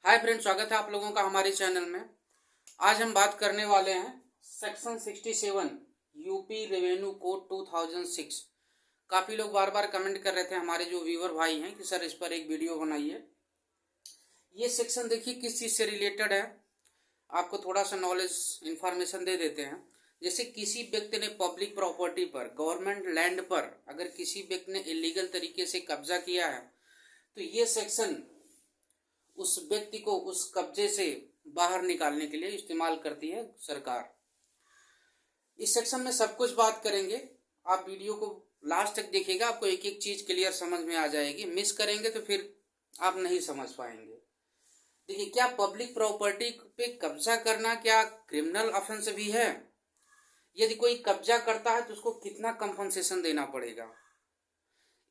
Hi friend, स्वागत है आप लोगों का हमारे चैनल में। आज हम बात करने वाले हैं सेक्शन 67 यूपी रेवेन्यू कोड 2006। काफ़ी लोग बार बार कमेंट कर रहे थे, हमारे जो व्यूवर भाई हैं, कि सर इस पर एक वीडियो बनाइए। ये सेक्शन देखिए किस चीज़ से रिलेटेड है, आपको थोड़ा सा नॉलेज इन्फॉर्मेशन दे देते हैं। जैसे किसी व्यक्ति ने पब्लिक प्रॉपर्टी पर, गवर्नमेंट लैंड पर अगर किसी व्यक्ति ने इलीगल तरीके से कब्जा किया है तो ये सेक्शन उस व्यक्ति को उस कब्जे से बाहर निकालने के लिए इस्तेमाल करती है सरकार। इस सेक्शन में सब कुछ बात करेंगे, आप वीडियो को लास्ट तक देखिएगा, आपको एक एक चीज क्लियर समझ में आ जाएगी। मिस करेंगे तो फिर आप नहीं समझ पाएंगे। देखिए, क्या पब्लिक प्रॉपर्टी पे कब्जा करना क्या क्रिमिनल ऑफेंस भी है? यदि कोई कब्जा करता है तो उसको कितना कंपनसेशन देना पड़ेगा?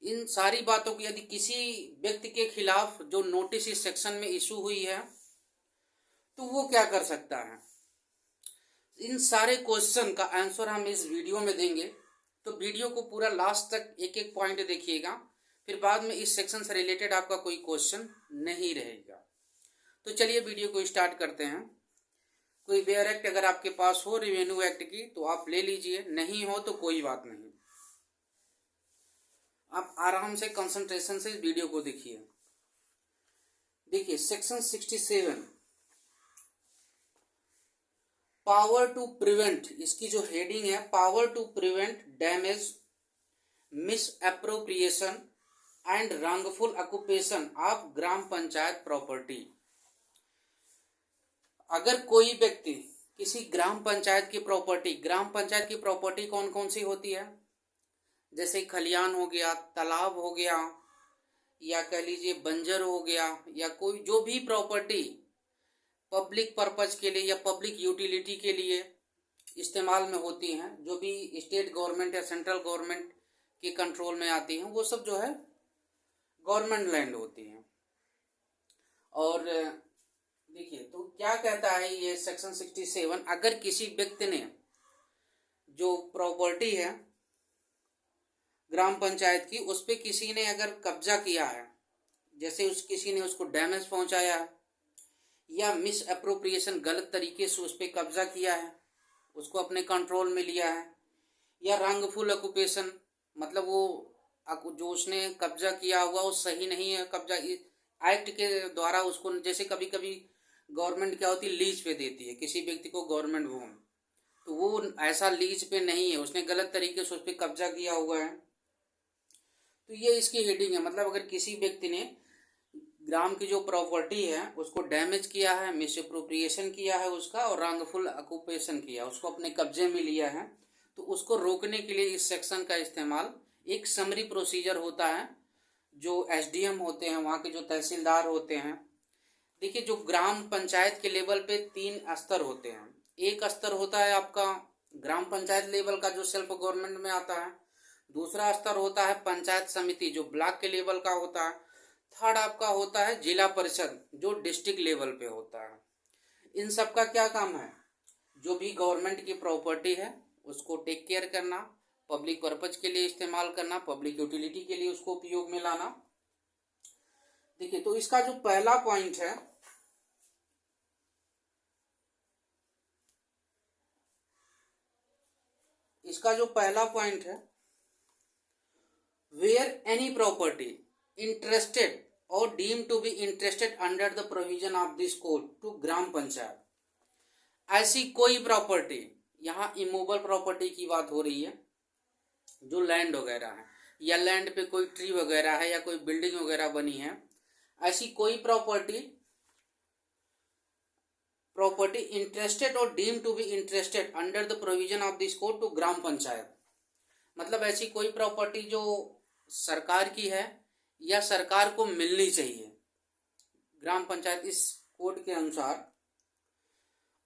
इन सारी बातों को, यदि किसी व्यक्ति के खिलाफ जो नोटिस इस सेक्शन में इशू हुई है तो वो क्या कर सकता है, इन सारे क्वेश्चन का आंसर हम इस वीडियो में देंगे। तो वीडियो को पूरा लास्ट तक एक एक पॉइंट देखिएगा, फिर बाद में इस सेक्शन से रिलेटेड आपका कोई क्वेश्चन नहीं रहेगा। तो चलिए वीडियो को स्टार्ट करते हैं। कोई वेयर एक्ट अगर आपके पास हो रेवेन्यू एक्ट की तो आप ले लीजिए, नहीं हो तो कोई बात नहीं, आप आराम से कंसंट्रेशन से इस वीडियो को देखिए। देखिए सेक्शन 67 पावर टू प्रिवेंट, इसकी जो हेडिंग है, power to prevent damage, misappropriation and wrongful occupation of gram panchayat property. अगर कोई व्यक्ति किसी ग्राम पंचायत की प्रॉपर्टी, ग्राम पंचायत की प्रॉपर्टी कौन कौन सी होती है, जैसे खलियान हो गया, तालाब हो गया, या कह लीजिए बंजर हो गया, या कोई जो भी प्रॉपर्टी पब्लिक पर्पज के लिए या पब्लिक यूटिलिटी के लिए इस्तेमाल में होती हैं, जो भी स्टेट गवर्नमेंट या सेंट्रल गवर्नमेंट के कंट्रोल में आती हैं, वो सब जो है गवर्नमेंट लैंड होती हैं। और देखिए तो क्या कहता है ये सेक्शन 67, अगर किसी व्यक्ति ने जो प्रॉपर्टी है ग्राम पंचायत की, उस पर किसी ने अगर कब्जा किया है, जैसे किसी ने उसको डैमेज पहुंचाया है, या मिस अप्रोप्रिएशन गलत तरीके से उस पर कब्जा किया है, उसको अपने कंट्रोल में लिया है, या रॉन्गफुल ऑक्यूपेशन, मतलब वो जो उसने कब्जा किया हुआ वो सही नहीं है कब्जा, एक्ट के द्वारा उसको, जैसे कभी कभी गवर्नमेंट क्या होती है, लीज पे देती है किसी व्यक्ति को गवर्नमेंट भूमि, तो वो ऐसा लीज पे नहीं है, उसने गलत तरीके से उस पर कब्जा किया हुआ है। तो ये इसकी हेडिंग है, मतलब अगर किसी व्यक्ति ने ग्राम की जो प्रॉपर्टी है उसको डैमेज किया है, मिस एप्रोप्रिएशन किया है उसका, और रॉन्गफुल ऑक्यूपेशन किया, उसको अपने कब्जे में लिया है, तो उसको रोकने के लिए इस सेक्शन का इस्तेमाल, एक समरी प्रोसीजर होता है, जो एसडीएम होते हैं, वहाँ के जो तहसीलदार होते हैं। देखिए, जो ग्राम पंचायत के लेवल पे 3 स्तर होते हैं। एक स्तर होता है आपका ग्राम पंचायत लेवल का, जो सेल्फ गवर्नमेंट में आता है। दूसरा स्तर होता है पंचायत समिति, जो ब्लॉक के लेवल का होता है। थर्ड आपका होता है जिला परिषद, जो डिस्ट्रिक्ट लेवल पे होता है। इन सब का क्या काम है, जो भी गवर्नमेंट की प्रॉपर्टी है उसको टेक केयर करना, पब्लिक पर्पज के लिए इस्तेमाल करना, पब्लिक यूटिलिटी के लिए उसको उपयोग में लाना। देखिए, तो इसका जो पहला पॉइंट है, वेयर एनी प्रॉपर्टी इंटरेस्टेड और deem to be interested under the provision of this code to gram panchayat. ऐसी कोई प्रॉपर्टी, यहाँ इमूवेबल प्रॉपर्टी की बात हो रही है, जो लैंड वगैरह है, या लैंड पे कोई ट्री वगैरह है, या कोई बिल्डिंग वगैरह बनी है, ऐसी कोई प्रॉपर्टी इंटरेस्टेड और deem to be interested under the provision of this code to gram panchayat. मतलब ऐसी कोई प्रॉपर्टी जो सरकार की है या सरकार को मिलनी चाहिए ग्राम पंचायत इस कोड के अनुसार,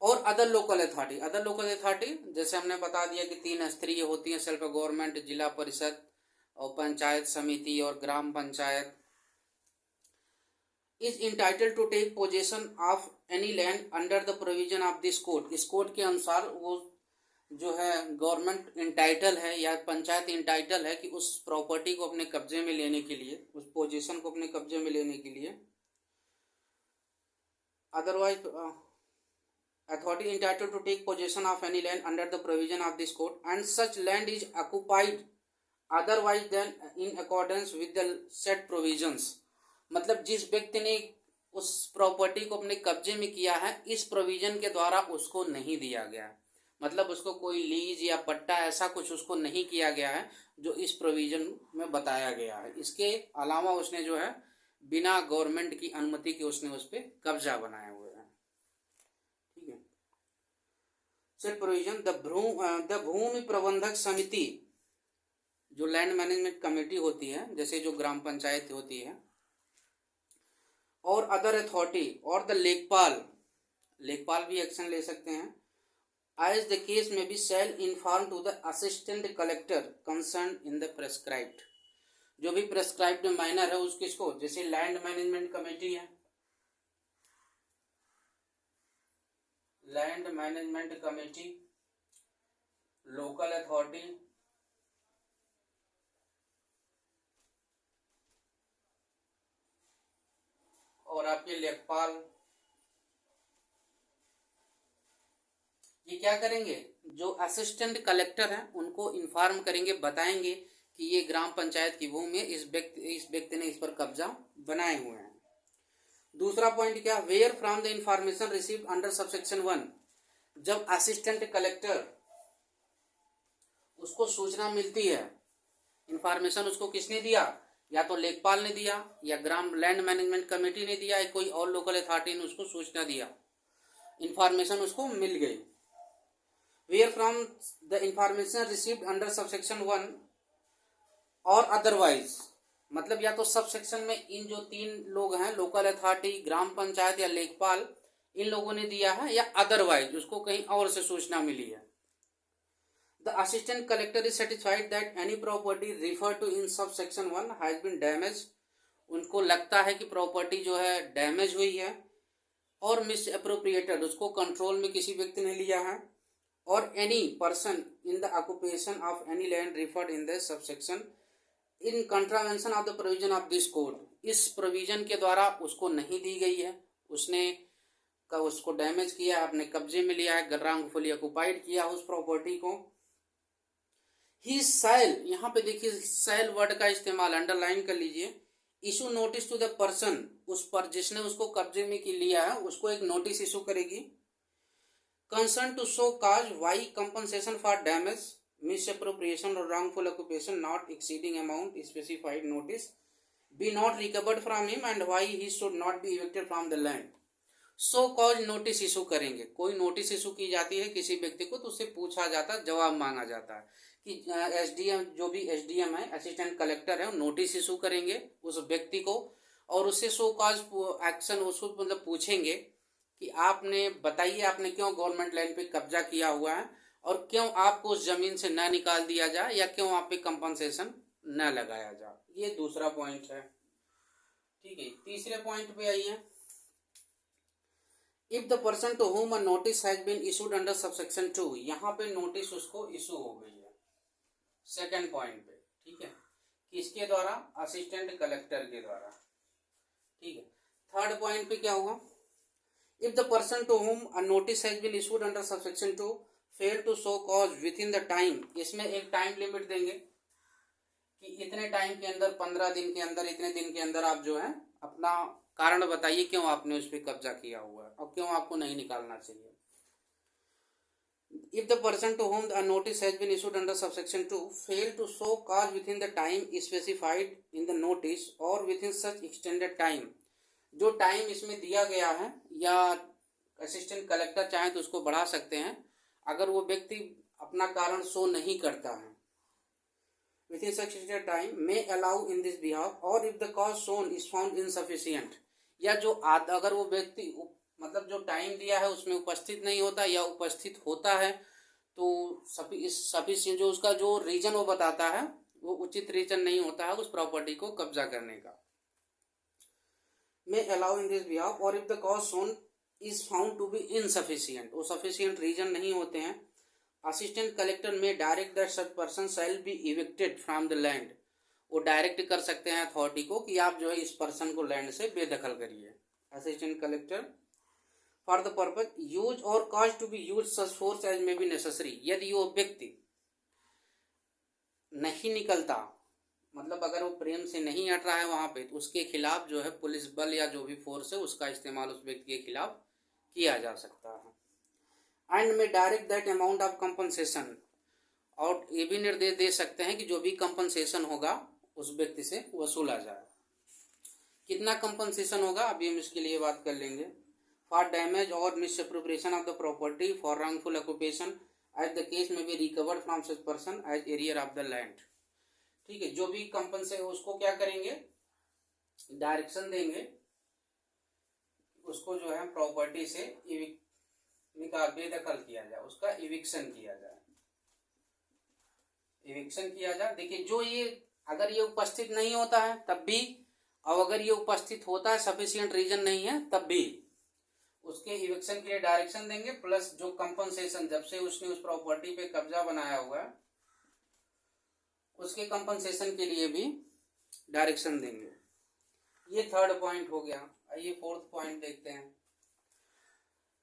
और अदर लोकल अथॉरिटी जैसे हमने बता दिया कि 3 स्तरीय होती हैं, सेल्फ गवर्नमेंट, जिला परिषद और पंचायत समिति और gram panchayat, is entitled to take possession of any land under the provision of this code. इस कोड के अनुसार वो जो है गवर्नमेंट इंटाइटल है या पंचायत इंटाइटल है कि उस प्रॉपर्टी को अपने कब्जे में लेने के लिए, उस पोजीशन को अपने कब्जे में लेने के लिए otherwise authority entitled to take possession of any land under the provision of this code and such land is occupied otherwise than in accordance with the said provisions। मतलब जिस व्यक्ति ने उस प्रॉपर्टी को अपने कब्जे में किया है इस प्रोविजन के द्वारा उसको नहीं दिया गया है, मतलब उसको कोई लीज या पट्टा ऐसा कुछ उसको नहीं किया गया है जो इस प्रोविजन में बताया गया है। इसके अलावा उसने जो है बिना गवर्नमेंट की अनुमति के उसने उस पर कब्जा बनाया हुआ है। ठीक है। सेट प्रोविजन द भूमि प्रबंधक समिति, जो लैंड मैनेजमेंट कमेटी होती है जैसे जो ग्राम पंचायत होती है, और अदर अथॉरिटी और द लेखपाल, लेखपाल भी एक्शन ले सकते हैं। As the case may be shall inform to the assistant collector concerned in the prescribed, जो भी prescribed माइनर है उस किसको, जैसे लैंड मैनेजमेंट कमेटी है, land management committee, local authority, और आपके लेखपाल, ये क्या करेंगे, जो असिस्टेंट कलेक्टर हैं उनको इन्फॉर्म करेंगे, बताएंगे कि ये ग्राम पंचायत की भूमि है, इस व्यक्ति ने इस पर कब्जा बनाए हुए हैं। दूसरा पॉइंट क्या, where from the information received under subsection 1, जब असिस्टेंट कलेक्टर उसको सूचना मिलती है, इंफॉर्मेशन उसको किसने दिया, या तो लेखपाल ने दिया या ग्राम लैंड मैनेजमेंट कमेटी ने दिया या कोई और लोकल अथॉरिटी ने उसको सूचना दिया, इंफॉर्मेशन उसको मिल गई। Where from the information received under subsection 1 और अदरवाइज, मतलब या तो सबसेक्शन में इन जो 3 लोग हैं, लोकल अथॉरिटी, ग्राम पंचायत या लेखपाल, इन लोगों ने दिया है, या अदरवाइज उसको कहीं और से सूचना मिली है। The assistant collector is satisfied that any property referred to in subsection 1 has been damaged, उनको लगता है कि प्रॉपर्टी जो है डैमेज हुई है, और मिस अप्रोप्रिएटेड, उसको कंट्रोल में किसी व्यक्ति ने लिया है, और any person in the occupation of any land referred in the subsection in contravention of the provision of this code, इस प्रोविजन के द्वारा उसको नहीं दी गई है, उसने उसको डैमेज किया, अपने कब्जे में लिया है, wrongfully ऑक्युपाइड किया उस प्रॉपर्टी को। ही शैल, यहाँ पे देखिए शैल वर्ड का इस्तेमाल अंडरलाइन कर लीजिए। Issue notice to the person, उस पर जिसने उसको कब्जे में लिया है उसको एक नोटिस इशू करेगी। Concern to show cause why compensation for damage, misappropriation और wrongful occupation not exceeding amount specified notice be not recovered from him and why he should not be evicted from the land. So cause notice issue करेंगे, कोई notice issue की जाती है किसी व्यक्ति को, तो उससे पूछा जाता है, जवाब मांगा जाता है कि एसडीएम, जो भी एसडीएम है, असिस्टेंट कलेक्टर है, नोटिस इशू करेंगे उस व्यक्ति को, और उससे सो कॉज एक्शन उसको मतलब पूछेंगे कि आपने बताइए आपने क्यों गवर्नमेंट लैंड पे कब्जा किया हुआ है, और क्यों आपको उस जमीन से न निकाल दिया जाए, या क्यों आप पे कंपनसेशन न लगाया जाए। ये दूसरा पॉइंट है। ठीक है, तीसरे पॉइंट पे आइए। If the person to whom a notice has been issued under subsection 2, यहाँ पे नोटिस उसको इशू हो गई है सेकंड पॉइंट पे। ठीक है, किसके द्वारा, असिस्टेंट कलेक्टर के द्वारा। ठीक है, थर्ड पॉइंट पे क्या होगा, if the person to whom a notice has been issued under subsection 2 fail to show cause within the time, इसमें एक टाइम लिमिट देंगे कि इतने टाइम के अंदर, 15 दिन के अंदर, इतने दिन के अंदर आप जो है अपना कारण बताइए क्यों आपने उस पर कब्जा किया हुआ है और क्यों आपको नहीं निकालना चाहिए। If the person to whom a notice has been issued under subsection 2 fail to show cause within the time specified in the notice or within such extended time, जो टाइम इसमें दिया गया है, या असिस्टेंट कलेक्टर चाहे तो उसको बढ़ा सकते हैं, अगर वो व्यक्ति अपना कारण शो नहीं करता है within such extended time may allow in this behalf, or if the cause shown is found insufficient, या जो अगर वो व्यक्ति मतलब जो टाइम दिया है उसमें उपस्थित नहीं होता, या उपस्थित होता है तो सफिशिएंट जो उसका जो रीजन वो बताता है वो उचित रीजन नहीं होता है उस प्रॉपर्टी को कब्जा करने का। may allow in this behalf, or if the cause shown is found to be insufficient, वो sufficient रीजन नहीं होते हैं, असिस्टेंट कलेक्टर में direct that such person shall be evicted from the land, वो डायरेक्ट कर सकते हैं अथॉरिटी को कि आप जो है इस पर्सन को लैंड से बेदखल करिए। Assistant collector for the purpose use और cause to be use such force as may be necessary. यदि वो व्यक्ति नहीं निकलता, मतलब अगर वो प्रेम से नहीं हट रहा है वहां पे, तो उसके खिलाफ जो है पुलिस बल या जो भी फोर्स है उसका इस्तेमाल उस व्यक्ति के खिलाफ किया जा सकता है। एंड में direct that amount of compensation, और ये भी निर्देश दे सकते हैं कि जो भी कंपनसेशन होगा उस व्यक्ति से वसूला जाए। कितना कंपनसेशन होगा अभी हम इसके लिए बात कर लेंगे। फॉर डैमेज और misappropriation of the property for wrongful occupation as the case may be recovered from such person as arrear of the land. ठीक है, जो भी कंपनसे उसको क्या करेंगे, डायरेक्शन देंगे उसको जो है प्रॉपर्टी से निकाल बेदखल किया जाए, उसका इविक्शन किया जाए, इविक्शन किया जाए। देखिए जो ये अगर ये उपस्थित नहीं होता है तब भी, और अगर ये उपस्थित होता है सफिशिएंट रीजन नहीं है तब भी उसके इविक्शन के लिए डायरेक्शन देंगे, प्लस जो कंपनसेशन जब से उसने उस प्रॉपर्टी पे कब्जा बनाया हुआ है उसके कंपनसेशन के लिए भी डायरेक्शन देंगे। ये थर्ड पॉइंट हो गया। आइए फोर्थ पॉइंट देखते हैं।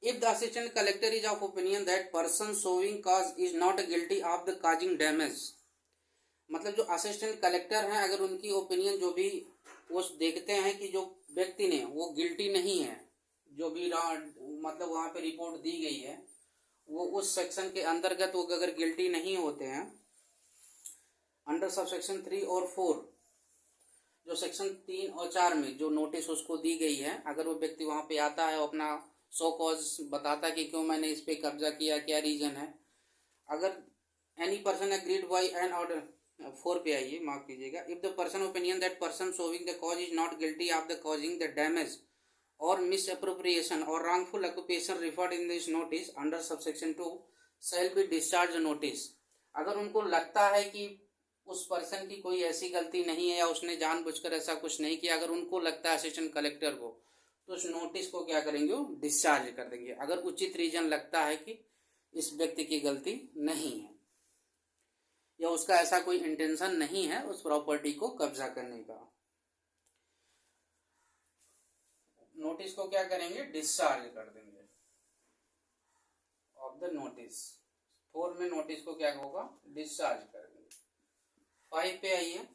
If the assistant collector is of opinion that person showing cause is not guilty of the causing damage, मतलब जो असिस्टेंट कलेक्टर हैं अगर उनकी ओपिनियन जो भी वो देखते हैं कि जो व्यक्ति ने वो गिल्टी नहीं है, जो भी मतलब वहां पे रिपोर्ट दी गई है वो उस सेक्शन के अंतर्गत वो अगर गिल्टी नहीं होते हैं, अंडर सब सेक्शन 3 और 4, जो सेक्शन 3 और 4 में जो नोटिस उसको दी गई है, अगर वो व्यक्ति वहां पे आता है अपना सो कॉज बताता है कि क्यों मैंने इस पे कब्जा किया, क्या रीजन है, अगर any person agreed by an order 4 पे आइए, माफ कीजिएगा। If the person opinion that person showing the cause is not guilty of the causing the damage और मिसअप्रोप्रिएशन और wrongful occupation referred in this notice under subsection 2 shall be discharge notice। अगर उनको लगता है कि उस पर्सन की कोई ऐसी गलती नहीं है या उसने जानबूझकर ऐसा कुछ नहीं किया, अगर उनको लगता है असिस्टेंट कलेक्टर को, तो उस नोटिस को क्या करेंगे, वो डिस्चार्ज कर देंगे, अगर उचित रीजन लगता है कि इस व्यक्ति की गलती नहीं है या उसका ऐसा कोई इंटेंशन नहीं है उस प्रॉपर्टी को कब्जा करने का। नोटिस को क्या करेंगे, डिस्चार्ज कर देंगे ऑफ द नोटिस। 4 में नोटिस को क्या होगा, डिस्चार्ज कर देंगे। 5 पे आइए।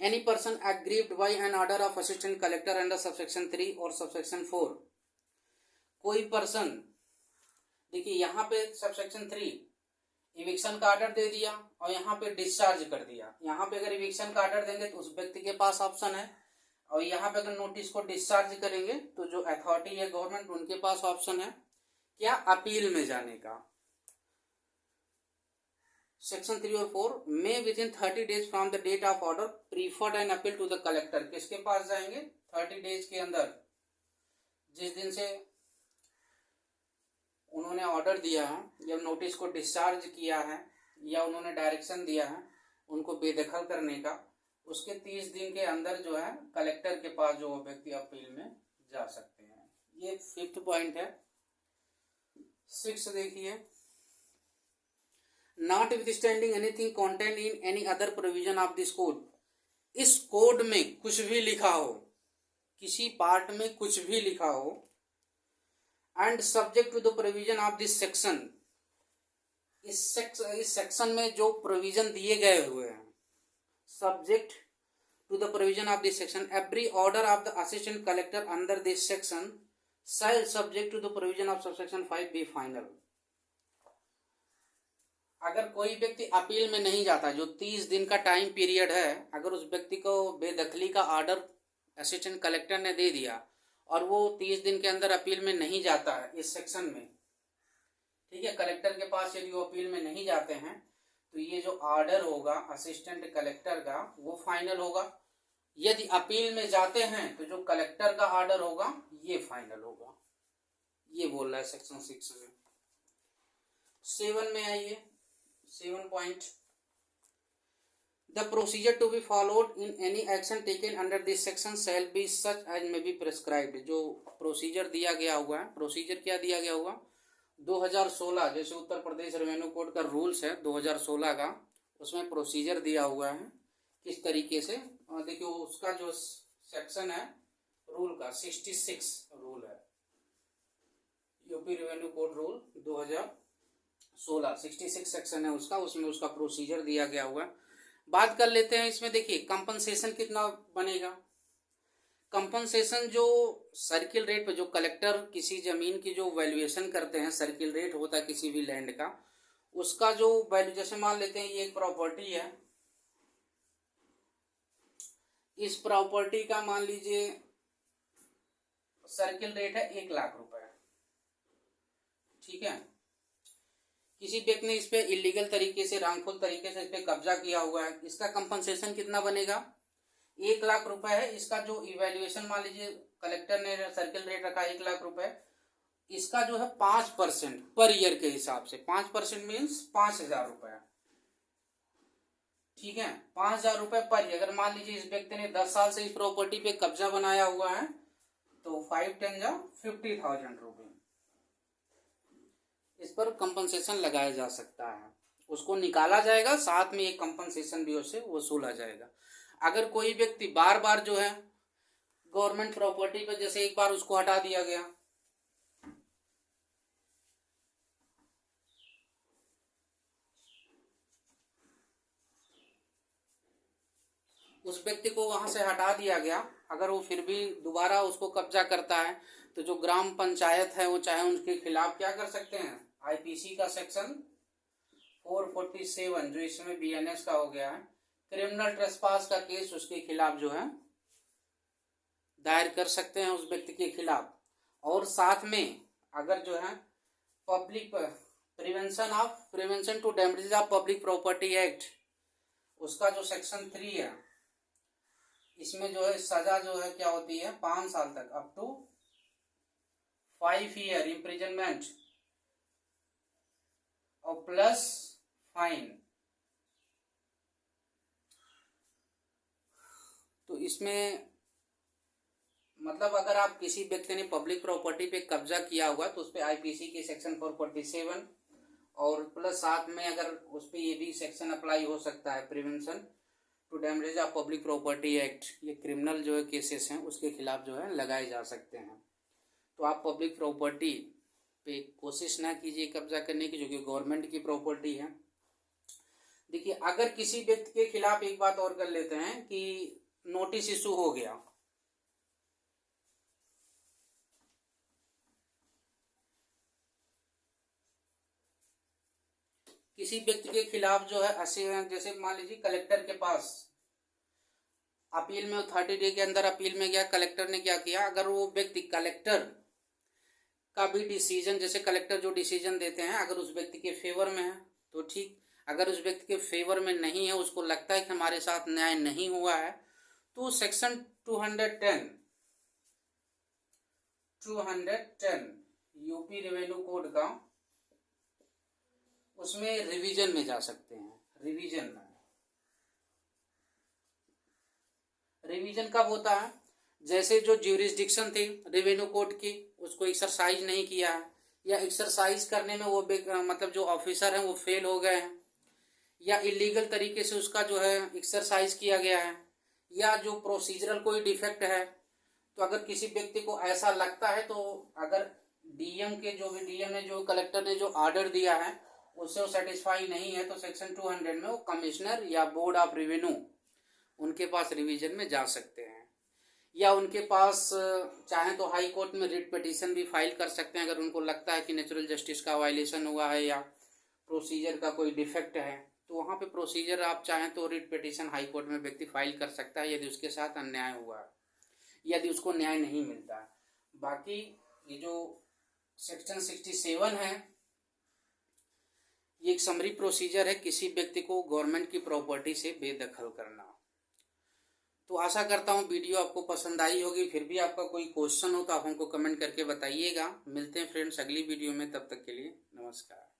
Any person aggrieved by an order of assistant collector under subsection 3 और सबसेक्शन 4, कोई पर्सन, देखिए यहाँ पे सबसेक्शन 3 इविक्शन का ऑर्डर दे दिया और यहाँ पे डिस्चार्ज कर दिया। यहाँ पे अगर इविक्शन का ऑर्डर देंगे तो उस व्यक्ति के पास ऑप्शन है, और यहाँ पे अगर नोटिस को डिस्चार्ज करेंगे तो जो अथॉरिटी है गवर्नमेंट उनके पास ऑप्शन है क्या, अपील में जाने का। सेक्शन 3 और 4 में within 30 days from the date of order preferred an appeal to the collector. किसके पास जाएंगे, 30 डेज के अंदर, जिस दिन से उन्होंने ऑर्डर दिया है या नोटिस को डिस्चार्ज किया है या उन्होंने डायरेक्शन दिया है उनको बेदखल करने का, उसके 30 दिन के अंदर जो है कलेक्टर के पास जो व्यक्ति अपील में जा सकते हैं। ये 5th पॉइंट है। 6 देखिए। Not withstanding anything content in any other provision of this code, इस कोड में कुछ भी लिखा हो, किसी पार्ट में कुछ भी लिखा हो, and subject to the provision of this section, इस सेक्शन में जो प्रोविजन दिए गए हुए हैं, subject to the provision of this section, every order of the assistant collector under this section shall subject to the provision of subsection 5 be final। अगर कोई व्यक्ति अपील में नहीं जाता, जो 30 दिन का टाइम पीरियड है, अगर उस व्यक्ति को बेदखली का ऑर्डर असिस्टेंट कलेक्टर ने दे दिया और वो 30 दिन के अंदर अपील में नहीं जाता है इस सेक्शन में, ठीक है, कलेक्टर के पास यदि वो अपील में नहीं जाते हैं तो ये जो ऑर्डर होगा असिस्टेंट कलेक्टर का वो फाइनल होगा। यदि अपील में जाते हैं तो जो कलेक्टर का ऑर्डर होगा ये फाइनल होगा। ये बोल रहा है सेक्शन 6 में। 7 में आइए। 7 point, the procedure to be followed in any action taken under this section shall be such as may be prescribed. जो प्रोसीजर दिया गया हुआ है, प्रोसीजर क्या दिया गया हुआ, 2016 जैसे उत्तर प्रदेश रेवेन्यू कोड का रूल्स है 2016 का, उसमें प्रोसीजर दिया हुआ है किस तरीके से। देखिए उसका जो सेक्शन है रूल का 66 रूल है, UP revenue code rule 2016 66 section है उसका, उसमें उसका प्रोसीजर दिया गया हुआ है। बात कर लेते हैं इसमें। देखिए कंपनसेशन कितना बनेगा। कंपनसेशन जो सर्किल रेट पे जो कलेक्टर किसी जमीन की जो वैल्यूएशन करते हैं, सर्किल रेट होता है किसी भी लैंड का, उसका जो वैल्यू, जैसे मान लेते हैं ये एक प्रॉपर्टी है, इस प्रॉपर्टी का मान लीजिए सर्किल रेट है 1,00,000 रुपए, ठीक है। किसी व्यक्ति ने इस पे इलीगल तरीके से, रांगफुल तरीके से इस पे कब्जा किया हुआ है, इसका कंपनसेशन कितना बनेगा, 1,00,000 रुपए है। इसका जो इवेल्युएशन मान लीजिए कलेक्टर ने सर्किल रेट रखा 1,00,000 रुपए, इसका जो है 5% पर ईयर के हिसाब से, 5% मीन्स 5,000 रुपए, ठीक है। 5,000 रुपए पर ईयर। अगर मान लीजिए इस व्यक्ति ने 10 साल से इस प्रॉपर्टी पे कब्जा बनाया हुआ है तो 5 10 जा 50,000 रुपए इस पर कंपनसेशन लगाया जा सकता है। उसको निकाला जाएगा, साथ में एक कंपनसेशन भी उससे वसूला जाएगा। अगर कोई व्यक्ति बार बार जो है गवर्नमेंट प्रॉपर्टी पे, जैसे एक बार उसको हटा दिया गया, उस व्यक्ति को वहां से हटा दिया गया, अगर वो फिर भी दोबारा उसको कब्जा करता है तो जो ग्राम पंचायत है वो चाहे उनके खिलाफ क्या कर सकते हैं, आईपीसी का सेक्शन 447 जो इसमें बीएनएस का हो गया है, क्रिमिनल ट्रेसपास का केस उसके खिलाफ जो है दायर कर सकते हैं उस व्यक्ति के खिलाफ। और साथ में अगर जो है public prevention to damage of public property act, उसका जो सेक्शन 3 है, इसमें जो है सजा जो है क्या होती है, 5 साल तक, अप टू 5 ईयर इम्प्रिजनमेंट और प्लस फाइन। तो इसमें मतलब अगर आप किसी व्यक्ति ने पब्लिक प्रॉपर्टी पे कब्जा किया हुआ तो उस पर आईपीसी के सेक्शन 447 और प्लस साथ में अगर उस पर ये भी सेक्शन अप्लाई हो सकता है, prevention to damage of public property act, ये क्रिमिनल जो है केसेस हैं उसके खिलाफ जो है लगाए जा सकते हैं। तो आप पब्लिक प्रॉपर्टी पे कोशिश ना कीजिए कब्जा करने की, जो कि गवर्नमेंट की प्रॉपर्टी है। देखिए अगर किसी व्यक्ति के खिलाफ, एक बात और कर लेते हैं कि नोटिस इशू हो गया, किसी व्यक्ति के खिलाफ जो है जैसे मान लीजिए कलेक्टर के पास अपील में 30 डे के अंदर अपील में गया, कलेक्टर ने क्या किया, अगर वो व्यक्ति कलेक्टर का भी डिसीजन, जैसे कलेक्टर जो डिसीजन देते हैं अगर उस व्यक्ति के फेवर में है तो ठीक, अगर उस व्यक्ति के फेवर में नहीं है, उसको लगता है कि हमारे साथ न्याय नहीं हुआ है, तो सेक्शन 210 यूपी रेवेन्यू कोड का, उसमें रिवीजन में जा सकते हैं। रिवीजन कब होता है, जैसे जो ज्यूरिसडिक्शन थी रेवेन्यू कोड की उसको एक्सरसाइज नहीं किया है, या एक्सरसाइज करने में वो मतलब जो ऑफिसर हैं वो फेल हो गए हैं, या इलीगल तरीके से उसका जो है एक्सरसाइज किया गया है, या जो प्रोसीजरल कोई डिफेक्ट है। तो अगर किसी व्यक्ति को ऐसा लगता है तो अगर डीएम ने जो कलेक्टर ने जो ऑर्डर दिया है उससे वो सेटिस्फाई नहीं है तो सेक्शन 200 में वो कमिश्नर या बोर्ड ऑफ रेवेन्यू उनके पास रिवीजन में जा सकते हैं, या उनके पास चाहे तो हाई कोर्ट में रिट पिटीशन भी फाइल कर सकते हैं अगर उनको लगता है कि नेचुरल जस्टिस का वायलेशन हुआ है या प्रोसीजर का कोई डिफेक्ट है। तो वहाँ पे प्रोसीजर आप चाहें तो रिट पिटीशन हाई कोर्ट में व्यक्ति फाइल कर सकता है यदि उसके साथ अन्याय हुआ है, यदि उसको न्याय नहीं मिलता है। बाकी ये जो सेक्शन 67 है ये एक समरी प्रोसीजर है किसी व्यक्ति को गवर्नमेंट की प्रॉपर्टी से बेदखल करना। तो आशा करता हूँ वीडियो आपको पसंद आई होगी। फिर भी आपका कोई क्वेश्चन हो तो आप हमको कमेंट करके बताइएगा। मिलते हैं फ्रेंड्स अगली वीडियो में, तब तक के लिए नमस्कार।